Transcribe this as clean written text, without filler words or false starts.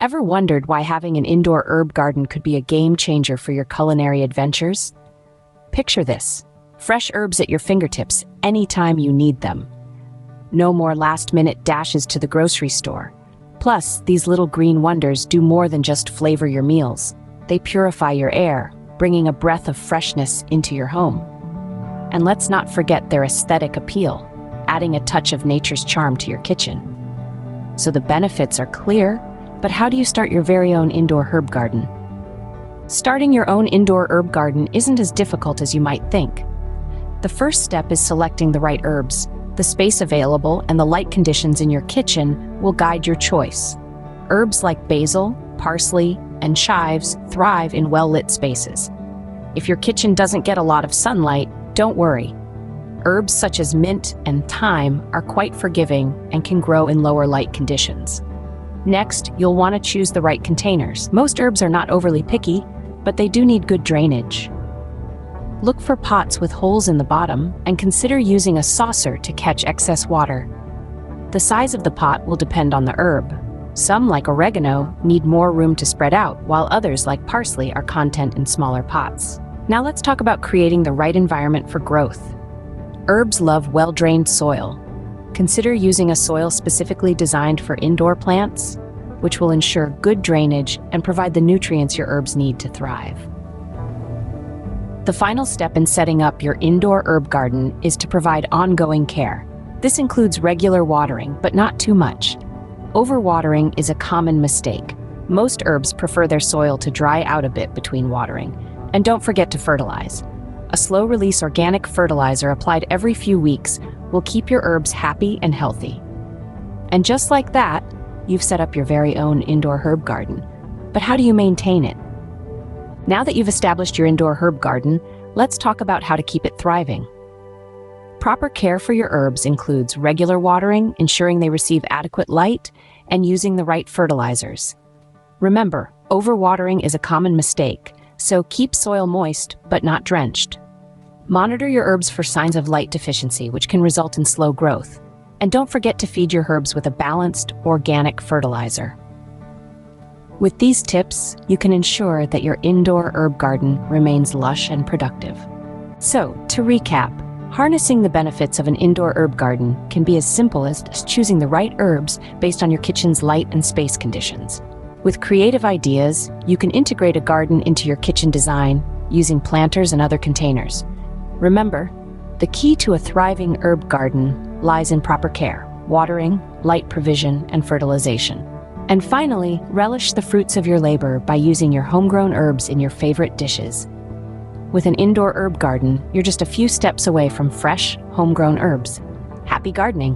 Ever wondered why having an indoor herb garden could be a game changer for your culinary adventures? Picture this: fresh herbs at your fingertips anytime you need them. No more last-minute dashes to the grocery store. Plus, these little green wonders do more than just flavor your meals. They purify your air, bringing a breath of freshness into your home. And let's not forget their aesthetic appeal, adding a touch of nature's charm to your kitchen. So the benefits are clear, but how do you start your very own indoor herb garden? Starting your own indoor herb garden isn't as difficult as you might think. The first step is selecting the right herbs. The space available and the light conditions in your kitchen will guide your choice. Herbs like basil, parsley, and chives thrive in well-lit spaces. If your kitchen doesn't get a lot of sunlight, don't worry. Herbs such as mint and thyme are quite forgiving and can grow in lower light conditions. Next, you'll want to choose the right containers. Most herbs are not overly picky, but they do need good drainage. Look for pots with holes in the bottom and consider using a saucer to catch excess water. The size of the pot will depend on the herb. Some, like oregano, need more room to spread out, while others, like parsley, are content in smaller pots. Now let's talk about creating the right environment for growth. Herbs love well-drained soil. Consider using a soil specifically designed for indoor plants, which will ensure good drainage and provide the nutrients your herbs need to thrive. The final step in setting up your indoor herb garden is to provide ongoing care. This includes regular watering, but not too much. Overwatering is a common mistake. Most herbs prefer their soil to dry out a bit between watering. And don't forget to fertilize. A slow-release organic fertilizer applied every few weeks will keep your herbs happy and healthy. And just like that, you've set up your very own indoor herb garden. But how do you maintain it? Now that you've established your indoor herb garden, let's talk about how to keep it thriving. Proper care for your herbs includes regular watering, ensuring they receive adequate light, and using the right fertilizers. Remember, overwatering is a common mistake, so keep soil moist but not drenched. Monitor your herbs for signs of light deficiency, which can result in slow growth. And don't forget to feed your herbs with a balanced, organic fertilizer. With these tips, you can ensure that your indoor herb garden remains lush and productive. So, to recap, harnessing the benefits of an indoor herb garden can be as simple as choosing the right herbs based on your kitchen's light and space conditions. With creative ideas, you can integrate a garden into your kitchen design using planters and other containers. Remember, the key to a thriving herb garden lies in proper care, watering, light provision, and fertilization. And finally, relish the fruits of your labor by using your homegrown herbs in your favorite dishes. With an indoor herb garden, you're just a few steps away from fresh, homegrown herbs. Happy gardening!